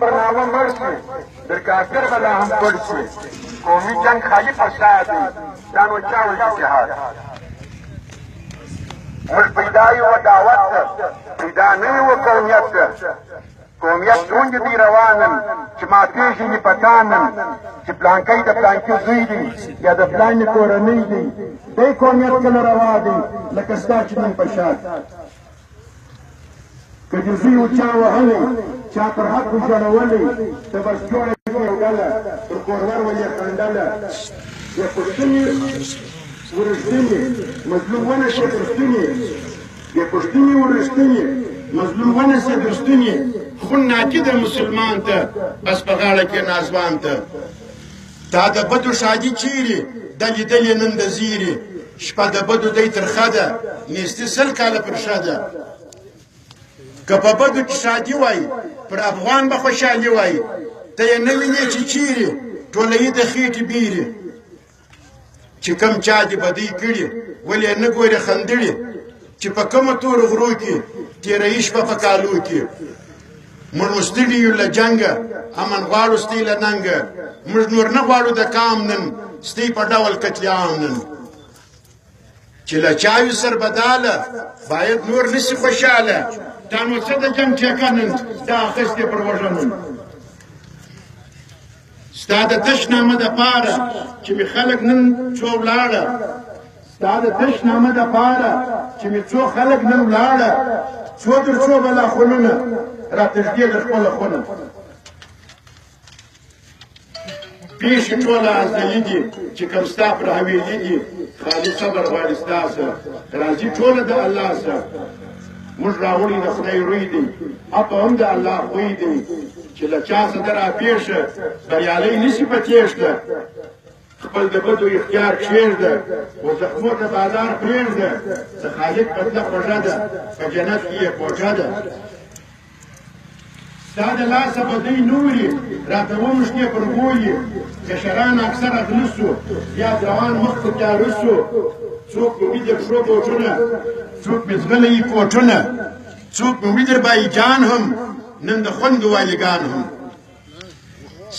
برنامه مړ شي در کافر به لا هم پړ شي قومي جنګ خالي فساد دی دا نو چا وایي جهاد موږ پیدا یو دعوت ته پیدا نه یو قومیت ته قومیت څونګې دي روانن چې ما پېژني پټانن چې پلانکی د پلانکي زوی دی یا د پلانې کورنۍ دی دی قومیت کله روا دی لکه ستا چې نن په شا که د زوی و چا وهلی چا پر حق وژړولی ته بس جوړه کړې ډله پر کورور ول یې خندله یا پښتنې ورښتنې مظلوم ونه شي درستنې یا پښتنې ورښتنې مظلوم ونه شي درستنې خون ناکده مسلمان ته بس په غاړه کې نازوان ته تا د بدو شادي چیرې د لیدلې نن د زیرې شپه د بدو دی ترخه ده نیستي سل کاله پر شه ده که په بدو کې شادي وای پر افغان به خوشحالي وای ته یې نه وینې چې چیرې ټوله یې د خېټې بیرې چې کم چا دې بدۍ کړي ولې نه ګورې خندړې چې په کومه تورو غرو کې تېروي شپه په کالو کې موږ مستړي یو له جنګه امن غواړو ستی له ننګه موږ نور نه غواړو د کام نن ستی په ډول قتل عام نن چې له چایو سر بداله باید نور نسی خوشحاله تا نو څه د جنګ ټیکه نن دا اخیستې پر وژنو ستا د تشنامه دپاره چې مې خلک نن څو ولاړه ستا د تشنامه دپاره چې مې څو خلک نن ولاړه څو در څو بلا خونونه راتږدې د خپله خونه پیښې ټوله ازلي دي چې کوم ستا پر حویلي دي خالي صبر غواړي ستا سره راځي ټوله د الله سره موږ راوړي د خدای روی دی اپا هم د الله خوی دی چې له چا څه ده راپېښه بریالی نشي په تېښته خپل د بدو اختیار کښېږده و زخمو ته بازار پرېږده د خالق بدله خوږه ده په جنت کې یې کوټه ده ستا د لاسه بدۍ نوري راته وموښتې پر بولي کشران اکثره غله سو یا روان مخ ته تیاره سو څوک مې وي د پښو بوټونه څوک مې زغلی کوټونه څوک مې وي در بایجان هم نن د خوندو والګان هم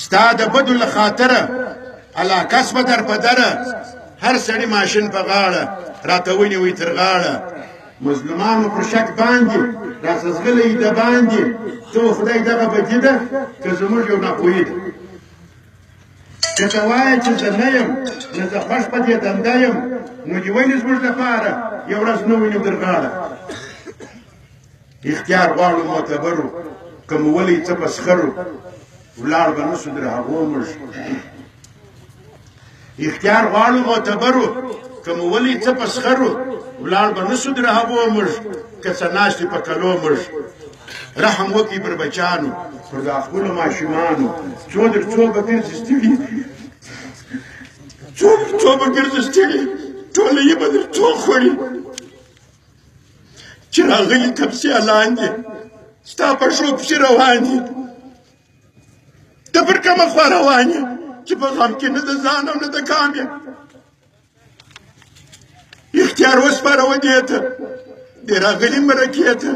ستا د بدو له خاطره علاقه سوه در په دره هر سړي ماشین په غاړه راته ونیوئ تر غاړه مظلومان مو پر شک باندې راسه زغلی د باندې ته خدای دغه بدي ده که زموږ یو ناپوهي ده که ته وایې چې زه نه یم نه زه خوښ په دې دنده یم نو دې ولې زموږ دپاره یو ورځ نه ونیو در غاړه اختیار غواړو معتبرو که مو ولئ څه په سخرو ولاړ به نسو در هغو موږ اختیار غواړو معتبرو که مو ولئ څه په سخرو ولاړ به نسو در هغو موږ که څه ناستې په کلو موږ رحم وکړئ پر بچانو پر د خپلو ماشومانو څو در څو به ګرځي ستړي څو به ګرځي ستړي ټوله یې به در څو خوړي چې راغلي تپسې لاندې ستا په شو پسې روان دي ته پر کومه خوا روان یې چې په غم کې نه د ځان او نه د کام یې اختیار وسپاره دې ته دې راغلي مرکې ته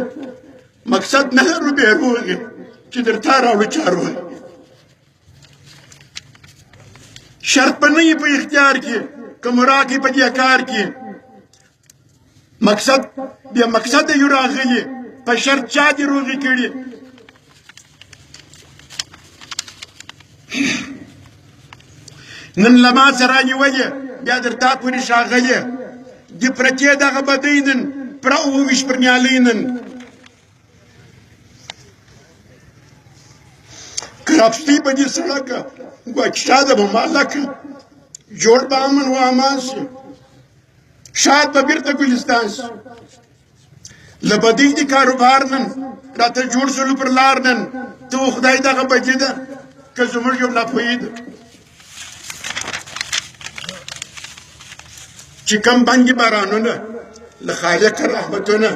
مقصد نه لرو بې روغې چې درته راوړو چاروغې شرط به نه یې په اختیار کې که مو راکړي په دې کار کې مقصد بیا مقصد یو راغلي په شرط چا دې روغې کړي نن له ما سره رانیولې بیا در تا پورې ښاغلې دې پرتې دغه بدۍ نن پوره اووه ویشت پر نیالۍ نن کرپستی به دې سړکه ګواکې شاده به مالکه جوړ به امن و امان سي شاد به بیرته ګلستان سي له بدۍ دې کاروبار نن راته جوړ سولو پر لار نن ته و خدای دغه بدي ده که زموږ یو ناپوهي ده چې کم بندي بارانونه له خالقه رحمتونه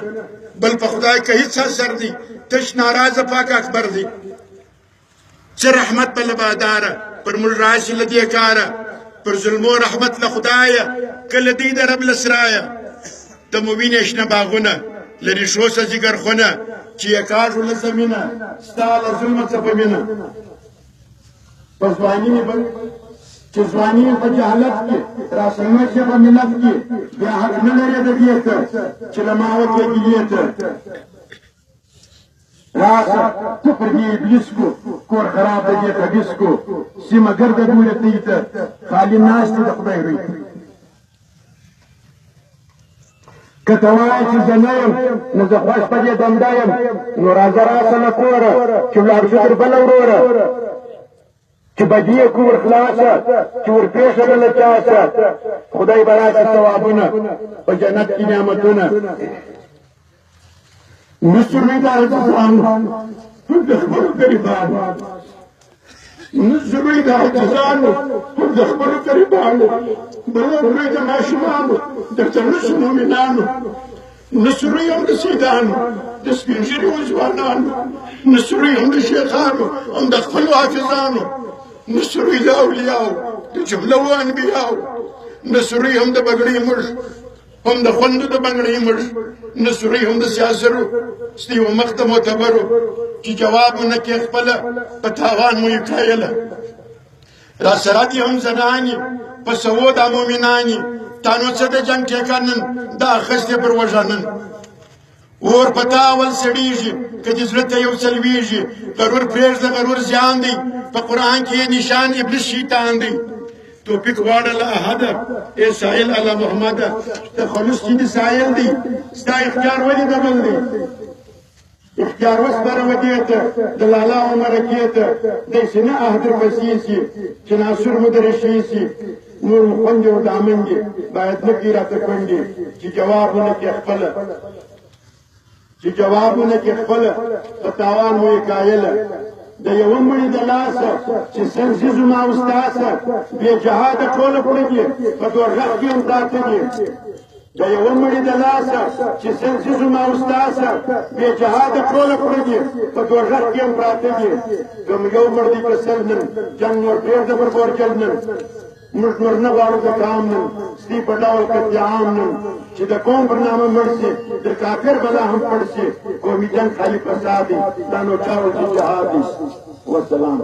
بل په خدای که هېڅ اثر دی تش ناراضه پاک اکبر دی څه رحمت به له باداره پر موږ راشي له دې کاره پر ظلمو رحمت له خدایه کله دی د رب له سرایه ته مو وینې شنه باغونه له ریښو څه ځیګرخونه چې یې کاږ ولسه مینه ستا له ظلمه څه په مینه په ځواني مې چې ځواني یې په جهالت کې راسلمه چې په ملت کې بیا حق نه لرې د دې ته چې له ما وکړې ګیلې ته راشه ته پر دې ابلیس کو کور خراب د دې خبیث کو سیمه ګرده ګورې ته ته خالي ناست د خدای روی که ته وایې چې زه نه یم نو زه خوښ په دې دنده یم نو راځه راسه له کوره چې ولاړ شو تر بله وروره چې بدي یې کور خلاصه چې ورپېښه ده له چاسه خدای به راشي ثوابونه په جنت کې نعمتونه نسروي د عاجزانو ټول د خپلو ګریبانو نسروي د عاجزانو ټول د خپلو ګریبانو بلوروي د ماشومانو درته نسو مؤمنانو نسروي هم د سیدانو د سپین ږیرو ځوانانو نسروي هم د شیخانو هم د خپلو حافظانو نسروي د اولیاو د جمله و انبیاو نسروي هم د بګړۍ مړ هم د خوندو د بنګړۍ مړ نسروي هم د سیاسرو ستیو مخ ته معتبرو چې جواب ونه کې خپله په تاوان مو یې کایله را سره دي هم زنانې په سوو دا مؤمنانې تا نو څه د جنګ ټیکه نن دا اخیستې پر وژه نن اور په تا اول سړېږي که دې زړه ته یو څه لوېږي غرور پرېږده غرور زیان دی په قرآن کې یې نشان ابلیس شیطان دی توفیق غواړه له احده ای سایل الله محمده تخلص چې دې سایل دی ستا اختیار ولې دبل دی اختیار وسپاره ودې ته د لالا او مرکې ته داسې نه عهد درپسې سي چې ناصر مو درشي سي نور مو خوندې او دامن دي باید نه کړي راته کونډې چې جواب ونه کړي خپله چې جوابونه کې خپله په تاوان مو یې کایله د یوه مړي د لاسه چې سنځي زما استاسه بې جهاده ټوله کړه دي په دوږخ کې هم پراته دي د یوه مړي د لاسه چې سنځي زما استاسه بې جهاده ټوله کړه دي په دوږخ کې هم پراته دي کوم یو مړ دی که سل نن جنګ نور پرېږده پر بورجل نن موږ نور نه غواړو د کام نن ستی په ډول قتلعام نن چې د قوم پر نامه مړ شي د کافر بلا هم پړ شي قومي جنګ خالي فساد دی دا نو چاول چې جهاد دی والسلام